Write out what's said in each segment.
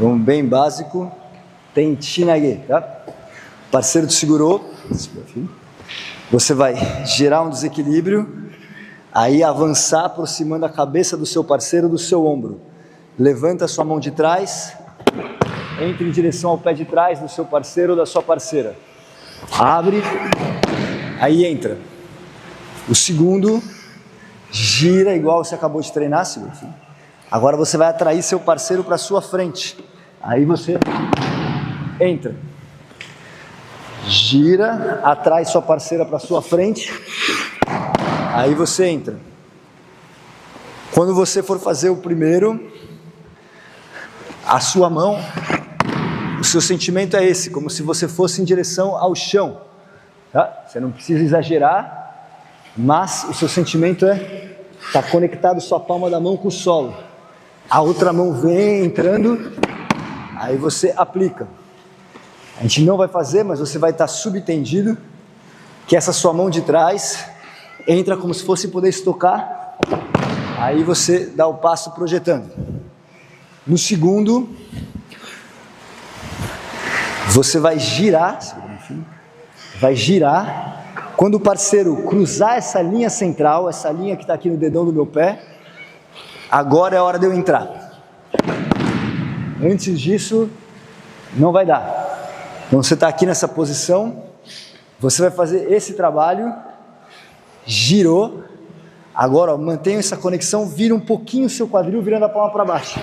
Vamos bem básico. Tentinage, tá? O parceiro te segurou. Você vai gerar um desequilíbrio, aí avançar aproximando a cabeça do seu parceiro do seu ombro. Levanta a sua mão de trás, entre em direção ao pé de trás do seu parceiro ou da sua parceira. Abre, aí entra. O segundo, gira igual você acabou de treinar. Agora você vai atrair seu parceiro para a sua frente. Aí você entra. Gira, atrai sua parceira para a sua frente. Aí você entra. Quando você for fazer o primeiro, a sua mão, o seu sentimento é esse, como se você fosse em direção ao chão. Tá? Você não precisa exagerar, mas o seu sentimento é estar conectado sua palma da mão com o solo. A outra mão vem entrando, aí você aplica. A gente não vai fazer, mas você vai estar subtendido, que essa sua mão de trás entra como se fosse poder estocar, aí você dá o passo projetando. No segundo, você vai girar, quando o parceiro cruzar essa linha central, essa linha que está aqui no dedão do meu pé, agora é a hora de eu entrar. Antes disso, não vai dar. Então você está aqui nessa posição, você vai fazer esse trabalho, girou, agora ó, mantenha essa conexão, vira um pouquinho o seu quadril, virando a palma para baixo.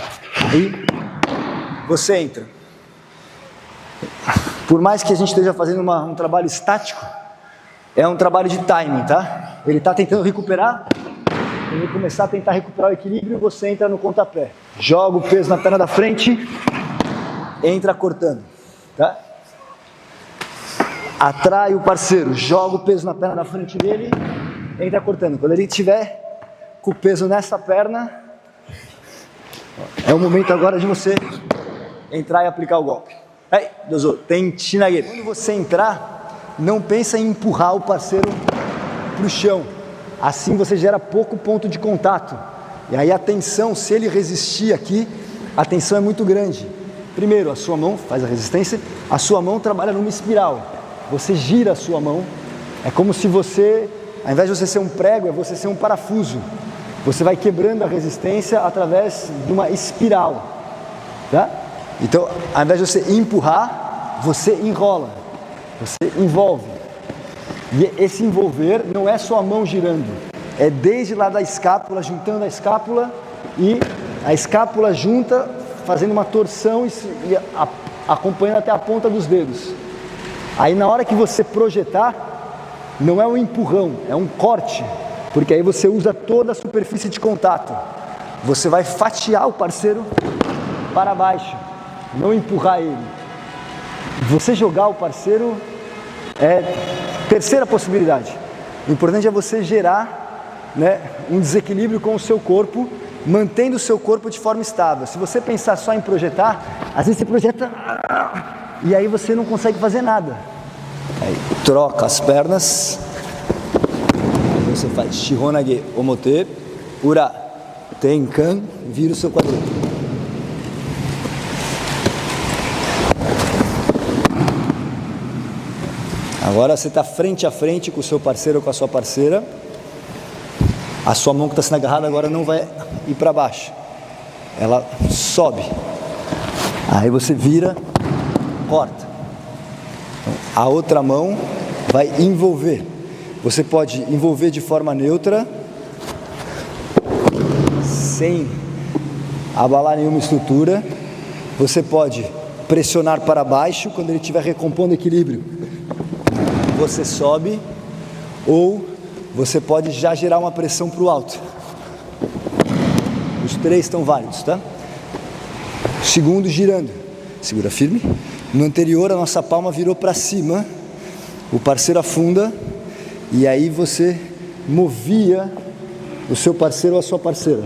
Aí você entra. Por mais que a gente esteja fazendo um trabalho estático, é um trabalho de timing, tá? Ele está tentando recuperar, ele vai começar a tentar recuperar o equilíbrio e você entra no pontapé. Joga o peso na perna da frente, entra cortando, tá? Atrai o parceiro, joga o peso na perna da frente dele, entra cortando. Quando ele estiver com o peso nessa perna, é o momento agora de você entrar e aplicar o golpe. Aí, Dozo, Tentinage. Quando você entrar, não pensa em empurrar o parceiro para o chão. Assim você gera pouco ponto de contato. E aí a tensão, se ele resistir aqui, a tensão é muito grande. Primeiro, a sua mão faz a resistência, a sua mão trabalha numa espiral. Você gira a sua mão, é como se você, ao invés de você ser um prego, é você ser um parafuso. Você vai quebrando a resistência através de uma espiral, tá? Então, ao invés de você empurrar, você enrola, você envolve. E esse envolver não é só a mão girando, é desde lá da escápula, juntando a escápula e a escápula junta, fazendo uma torção e acompanhando até a ponta dos dedos. Aí na hora que você projetar, não é um empurrão, é um corte, porque aí você usa toda a superfície de contato. Você vai fatiar o parceiro para baixo, não empurrar ele. Você jogar o parceiro é terceira possibilidade. O importante é você gerar, né, um desequilíbrio com o seu corpo, mantendo o seu corpo de forma estável. Se você pensar só em projetar, às vezes você projeta e aí você não consegue fazer nada. Aí, troca as pernas, você faz Shihonage Omote, Ura Tenkan, vira o seu quadril. Agora você está frente a frente com o seu parceiro ou com a sua parceira. A sua mão que está sendo agarrada agora não vai ir para baixo, ela sobe. Aí você vira, corta. A outra mão vai envolver. Você pode envolver de forma neutra, sem abalar nenhuma estrutura. Você pode pressionar para baixo quando ele estiver recompondo equilíbrio. Você sobe, ou você pode já gerar uma pressão para o alto. Os três estão válidos, tá? Segundo, girando. Segura firme. No anterior, a nossa palma virou para cima. O parceiro afunda. E aí você movia o seu parceiro ou a sua parceira.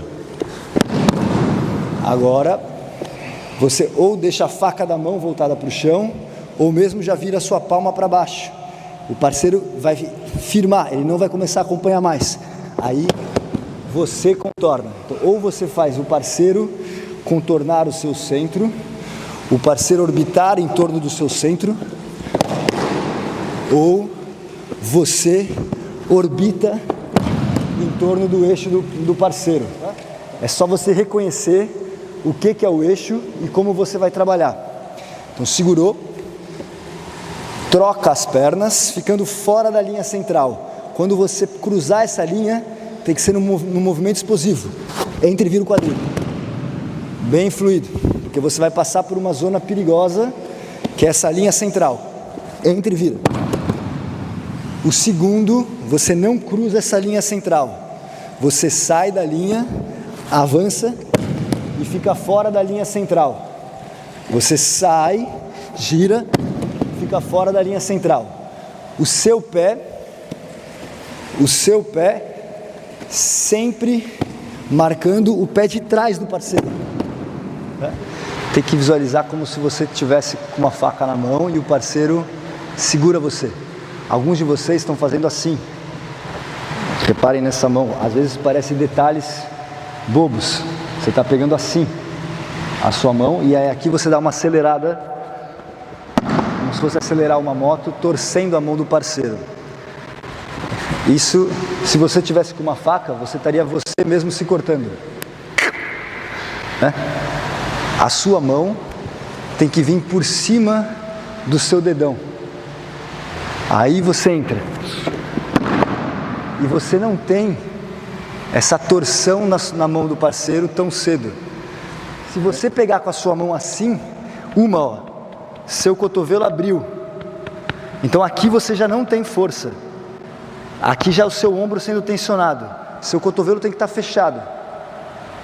Agora, você ou deixa a faca da mão voltada para o chão, ou mesmo já vira a sua palma para baixo. O parceiro vai firmar, ele não vai começar a acompanhar mais. Aí você contorna. Então, ou você faz o parceiro contornar o seu centro, o parceiro orbitar em torno do seu centro, ou você orbita em torno do eixo do parceiro. É só você reconhecer o que é o eixo e como você vai trabalhar. Então segurou, troca as pernas, ficando fora da linha central. Quando você cruzar essa linha, tem que ser no movimento explosivo, entre e vira o quadril, bem fluido, porque você vai passar por uma zona perigosa, que é essa linha central, entre e vira. O segundo, você não cruza essa linha central, você sai da linha, avança e fica fora da linha central. Você sai, gira, fica fora da linha central. O seu pé sempre marcando o pé de trás do parceiro. Tem que visualizar como se você tivesse com uma faca na mão e o parceiro segura você. Alguns de vocês estão fazendo assim. Reparem nessa mão, às vezes parecem detalhes bobos. Você está pegando assim a sua mão e aí aqui você dá uma acelerada, como se fosse acelerar uma moto, torcendo a mão do parceiro. Isso, se você tivesse com uma faca, você estaria você mesmo se cortando, né? A sua mão tem que vir por cima do seu dedão. Aí você entra. E você não tem essa torção na mão do parceiro tão cedo. Se você pegar com a sua mão assim, seu cotovelo abriu. Então aqui você já não tem força. Aqui já é o seu ombro sendo tensionado. Seu cotovelo tem que estar fechado,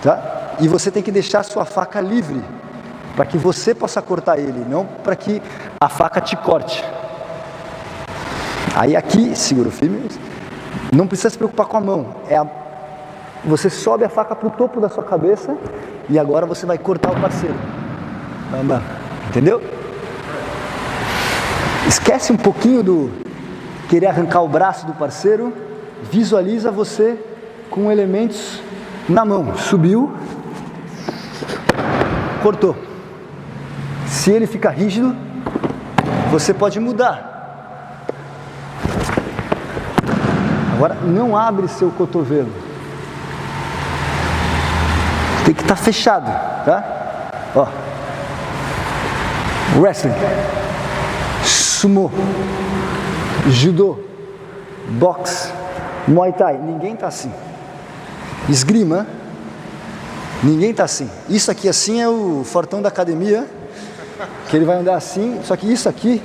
tá? E você tem que deixar a sua faca livre, para que você possa cortar ele, não para que a faca te corte. Aí aqui, segura firme, não precisa se preocupar com a mão, você sobe a faca para o topo da sua cabeça e agora você vai cortar o parceiro. Entendeu? Esquece um pouquinho do querer arrancar o braço do parceiro, visualiza você com elementos na mão, subiu, cortou. Se ele ficar rígido, você pode mudar. Agora, não abre seu cotovelo. Tem que estar fechado, tá? Ó. Wrestling, sumo, judô, boxe, muay thai. Ninguém tá assim. Esgrima, ninguém tá assim. Isso aqui assim é o fortão da academia, que ele vai andar assim. Só que isso aqui,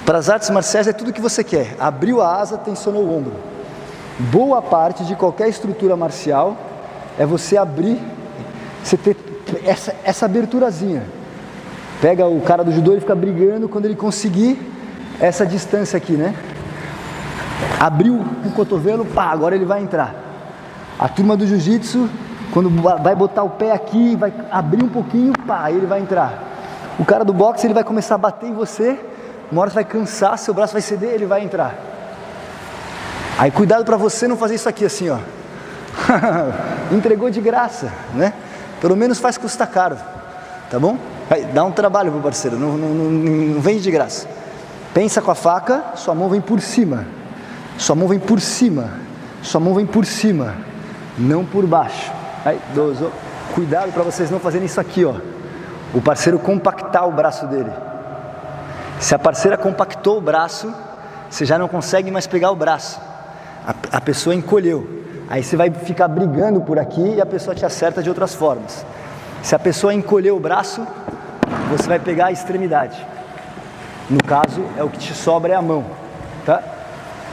para as artes marciais, é tudo que você quer. Abriu a asa, tensionou o ombro. Boa parte de qualquer estrutura marcial é você abrir, você ter essa aberturazinha. Pega o cara do judô, ele fica brigando quando ele conseguir essa distância aqui, né? Abriu o cotovelo, pá, agora ele vai entrar. A turma do jiu-jitsu, quando vai botar o pé aqui, vai abrir um pouquinho, pá, ele vai entrar. O cara do boxe, ele vai começar a bater em você, uma hora você vai cansar, seu braço vai ceder, ele vai entrar. Aí cuidado para você não fazer isso aqui assim, ó. Entregou de graça, né? Pelo menos faz custar caro, tá bom? Vai, dá um trabalho pro parceiro, não vende de graça. Pensa com a faca, sua mão vem por cima. Sua mão vem por cima. Sua mão vem por cima, não por baixo. Aí, cuidado para vocês não fazerem isso aqui, ó. O parceiro compactar o braço dele. Se a parceira compactou o braço, você já não consegue mais pegar o braço. A pessoa encolheu. Aí você vai ficar brigando por aqui e a pessoa te acerta de outras formas. Se a pessoa encolher o braço, você vai pegar a extremidade. No caso, é o que te sobra é a mão, tá?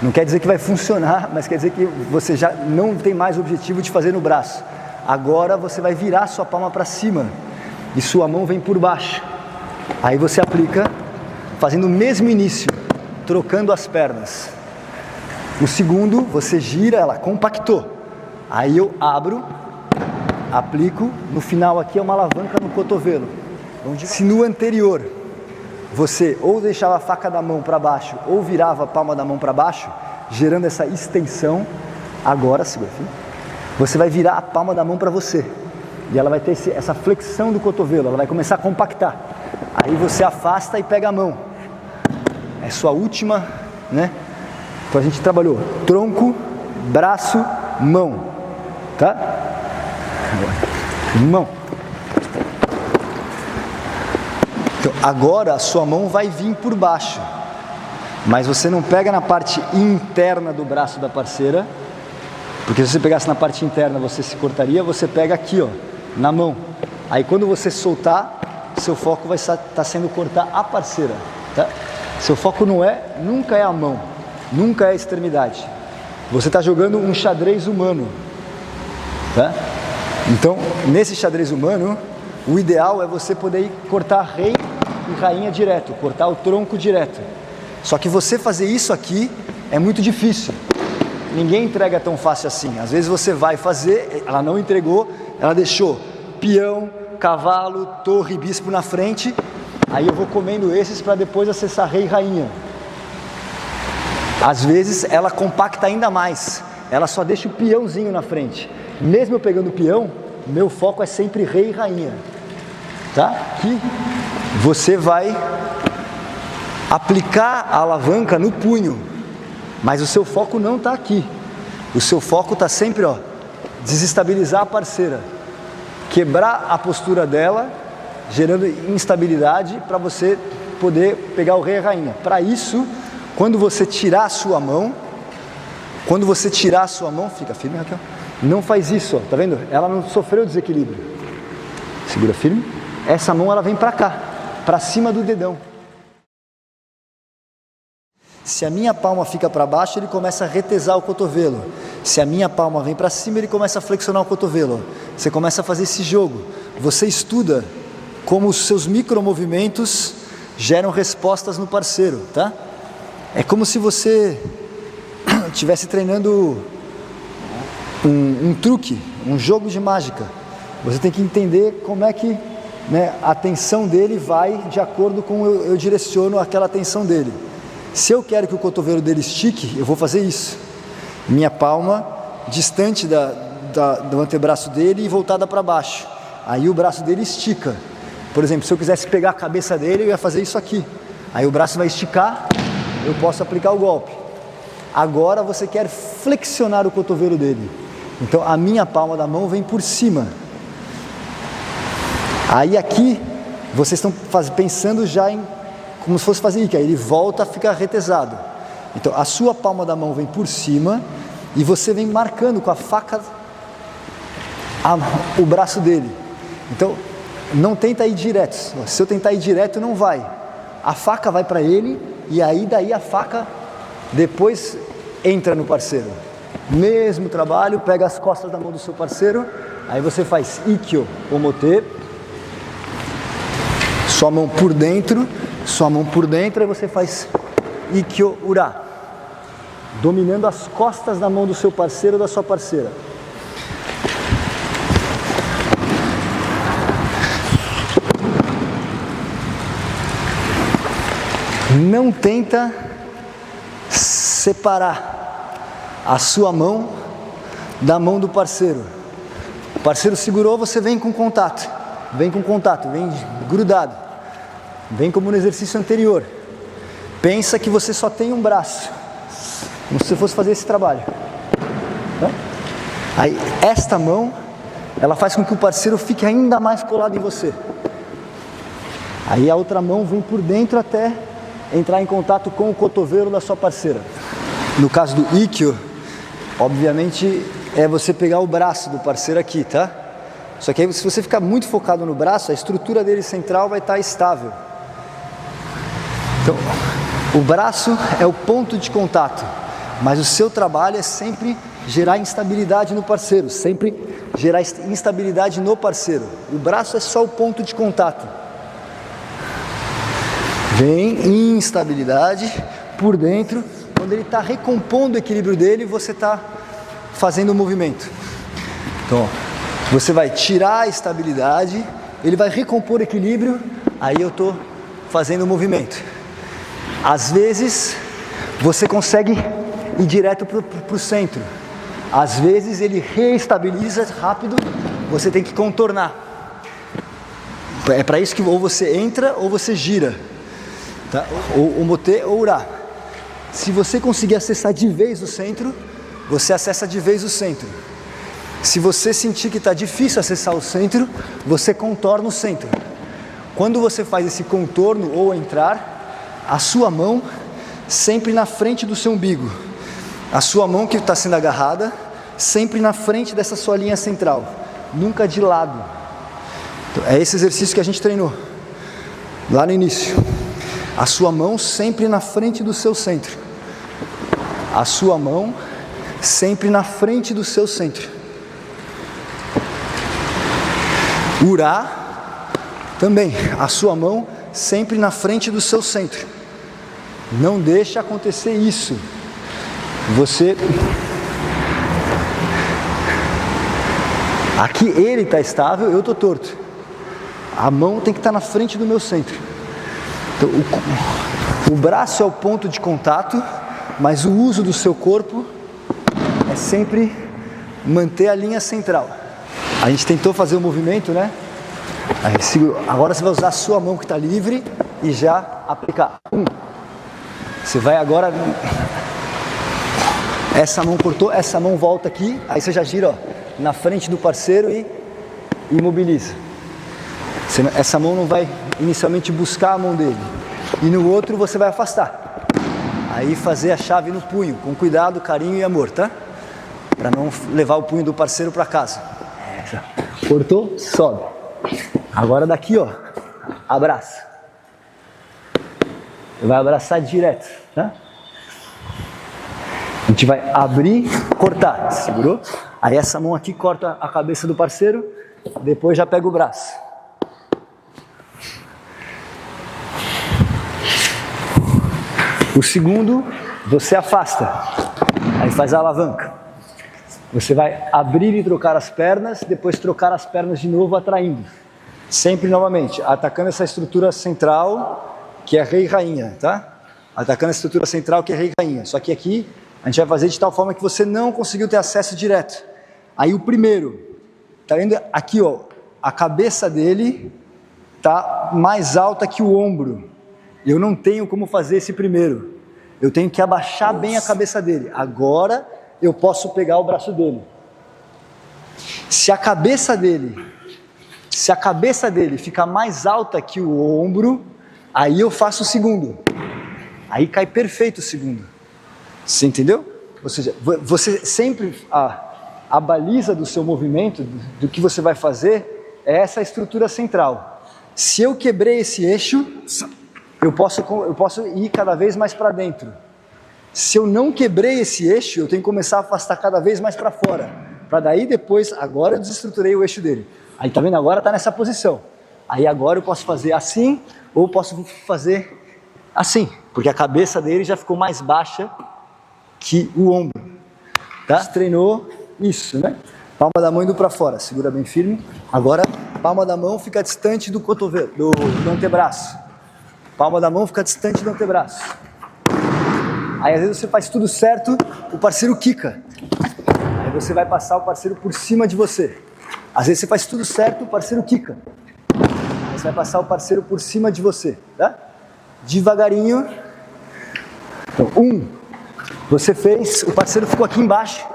Não quer dizer que vai funcionar, mas quer dizer que você já não tem mais o objetivo de fazer no braço. Agora você vai virar sua palma para cima e sua mão vem por baixo. Aí você aplica, fazendo o mesmo início, trocando as pernas. O segundo, você gira, ela compactou. Aí eu abro, aplico, no final aqui é uma alavanca no cotovelo. Se no anterior você ou deixava a faca da mão para baixo ou virava a palma da mão para baixo, gerando essa extensão, agora, segura, você vai virar a palma da mão para você. E ela vai ter essa flexão do cotovelo, ela vai começar a compactar. Aí você afasta e pega a mão. É sua última, né? Então a gente trabalhou tronco, braço, mão, tá? Mão. Então agora a sua mão vai vir por baixo, mas você não pega na parte interna do braço da parceira, porque se você pegasse na parte interna você se cortaria, você pega aqui, ó, na mão. Aí quando você soltar, seu foco vai estar sendo cortar a parceira, tá? Seu foco nunca é a mão, nunca é a extremidade. Você está jogando um xadrez humano, tá? Então, nesse xadrez humano, o ideal é você poder cortar rei e rainha direto, cortar o tronco direto. Só que você fazer isso aqui é muito difícil. Ninguém entrega tão fácil assim. Às vezes você vai fazer, ela não entregou, ela deixou peão, cavalo, torre, bispo na frente. Aí eu vou comendo esses para depois acessar rei e rainha. Às vezes ela compacta ainda mais. Ela só deixa o peãozinho na frente. Mesmo eu pegando o peão, meu foco é sempre rei e rainha. Tá? Aqui você vai aplicar a alavanca no punho. Mas o seu foco não está aqui. O seu foco está sempre, ó, desestabilizar a parceira. Quebrar a postura dela, gerando instabilidade para você poder pegar o rei e a rainha. Para isso, quando você tirar a sua mão, fica firme, Raquel. Não faz isso, ó, tá vendo? Ela não sofreu desequilíbrio. Segura firme. Essa mão ela vem para cá, para cima do dedão. Se a minha palma fica para baixo, ele começa a retesar o cotovelo. Se a minha palma vem para cima, ele começa a flexionar o cotovelo. Você começa a fazer esse jogo. Você estuda como os seus micromovimentos geram respostas no parceiro, tá? É como se você estivesse treinando um truque, um jogo de mágica. Você tem que entender como é que, né, a tensão dele vai de acordo com eu direciono aquela tensão dele. Se eu quero que o cotovelo dele estique, eu vou fazer isso. Minha palma distante do antebraço dele e voltada para baixo. Aí o braço dele estica. Por exemplo, se eu quisesse pegar a cabeça dele, eu ia fazer isso aqui. Aí o braço vai esticar, eu posso aplicar o golpe. Agora você quer flexionar o cotovelo dele. Então a minha palma da mão vem por cima. Aí aqui, vocês estão pensando já em como se fosse fazer isso, aí ele volta a ficar retesado. Então a sua palma da mão vem por cima e você vem marcando com a faca o braço dele. Então não tenta ir direto. Se eu tentar ir direto, não vai. A faca vai para ele e aí daí a faca depois entra no parceiro. Mesmo trabalho, pega as costas da mão do seu parceiro, aí você faz ikkyo omote, sua mão por dentro, aí você faz ikkyo ura, dominando as costas da mão do seu parceiro ou da sua parceira. Não tenta separar a sua mão da mão do parceiro. O parceiro segurou, você vem com contato, vem grudado. Vem como no exercício anterior. Pensa que você só tem um braço, como se você fosse fazer esse trabalho. Tá? Aí esta mão, ela faz com que o parceiro fique ainda mais colado em você. Aí a outra mão vem por dentro até entrar em contato com o cotovelo da sua parceira. No caso do ikkyo, obviamente é você pegar o braço do parceiro aqui, tá? Só que aí se você ficar muito focado no braço, a estrutura dele central vai estar estável. Então, o braço é o ponto de contato, mas o seu trabalho é sempre gerar instabilidade no parceiro, sempre gerar instabilidade no parceiro. O braço é só o ponto de contato. Vem instabilidade por dentro, quando ele está recompondo o equilíbrio dele, você está fazendo o movimento. Então, você vai tirar a estabilidade, ele vai recompor o equilíbrio, aí eu estou fazendo o movimento. Às vezes, você consegue ir direto para o centro. Às vezes, ele reestabiliza rápido, você tem que contornar. É para isso que ou você entra ou você gira, tá? Ou motê ou urá. Se você conseguir acessar de vez o centro, você acessa de vez o centro. Se você sentir que está difícil acessar o centro, você contorna o centro. Quando você faz esse contorno ou entrar, a sua mão sempre na frente do seu umbigo. A sua mão que está sendo agarrada, sempre na frente dessa sua linha central, nunca de lado. Então, é esse exercício que a gente treinou lá no início. A sua mão sempre na frente do seu centro. A sua mão sempre na frente do seu centro. Urá também, a sua mão sempre na frente do seu centro. Não deixa acontecer isso. Você... Aqui ele está estável, eu estou torto. A mão tem que estar na frente do meu centro. Então, o braço é o ponto de contato, mas o uso do seu corpo é sempre manter a linha central. A gente tentou fazer o movimento, né? Agora você vai usar a sua mão que está livre e já aplicar. Você vai agora... Essa mão cortou, essa mão volta aqui, aí você já gira, ó, na frente do parceiro e imobiliza. Essa mão não vai inicialmente buscar a mão dele. E no outro você vai afastar. Aí fazer a chave no punho, com cuidado, carinho e amor, tá? Para não levar o punho do parceiro para casa. Cortou, sobe. Agora daqui, ó, abraça. Vai abraçar direto, tá? A gente vai abrir, cortar. Segurou? Aí essa mão aqui corta a cabeça do parceiro, depois já pega o braço. O segundo, você afasta. Aí faz a alavanca. Você vai abrir e trocar as pernas, depois trocar as pernas de novo, atraindo. Sempre novamente, atacando essa estrutura central, que é rei e rainha, tá? Atacando a estrutura central, que é rei e rainha. Só que aqui, a gente vai fazer de tal forma que você não conseguiu ter acesso direto. Aí o primeiro, tá vendo aqui, ó, a cabeça dele tá mais alta que o ombro. Eu não tenho como fazer esse primeiro. Eu tenho que abaixar bem a cabeça dele. Agora eu posso pegar o braço dele. Se a cabeça dele ficar mais alta que o ombro, aí eu faço o segundo. Aí cai perfeito o segundo. Você entendeu? Ou seja, você sempre... A baliza do seu movimento, do que você vai fazer, é essa estrutura central. Se eu quebrei esse eixo, eu posso ir cada vez mais para dentro. Se eu não quebrei esse eixo, eu tenho que começar a afastar cada vez mais para fora. Para daí depois, agora eu desestruturei o eixo dele. Aí tá vendo? Agora está nessa posição. Aí agora eu posso fazer assim, ou posso fazer assim. Porque a cabeça dele já ficou mais baixa que o ombro. Tá? Treinou isso, né? Palma da mão indo para fora, segura bem firme. Agora, palma da mão fica distante do cotovelo, do antebraço. Palma da mão fica distante do antebraço. Aí às vezes você faz tudo certo, o parceiro quica. Aí você vai passar o parceiro por cima de você. Às vezes você faz tudo certo, o parceiro quica. Aí você vai passar o parceiro por cima de você, tá? Devagarinho. Então, você fez, o parceiro ficou aqui embaixo,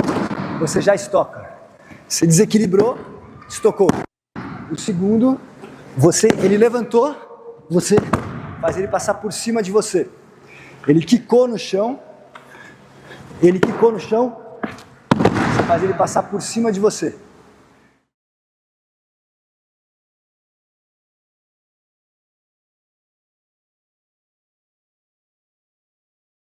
você já estoca. Você desequilibrou, estocou. O segundo, ele levantou, você faz ele passar por cima de você. Ele quicou no chão, você faz ele passar por cima de você.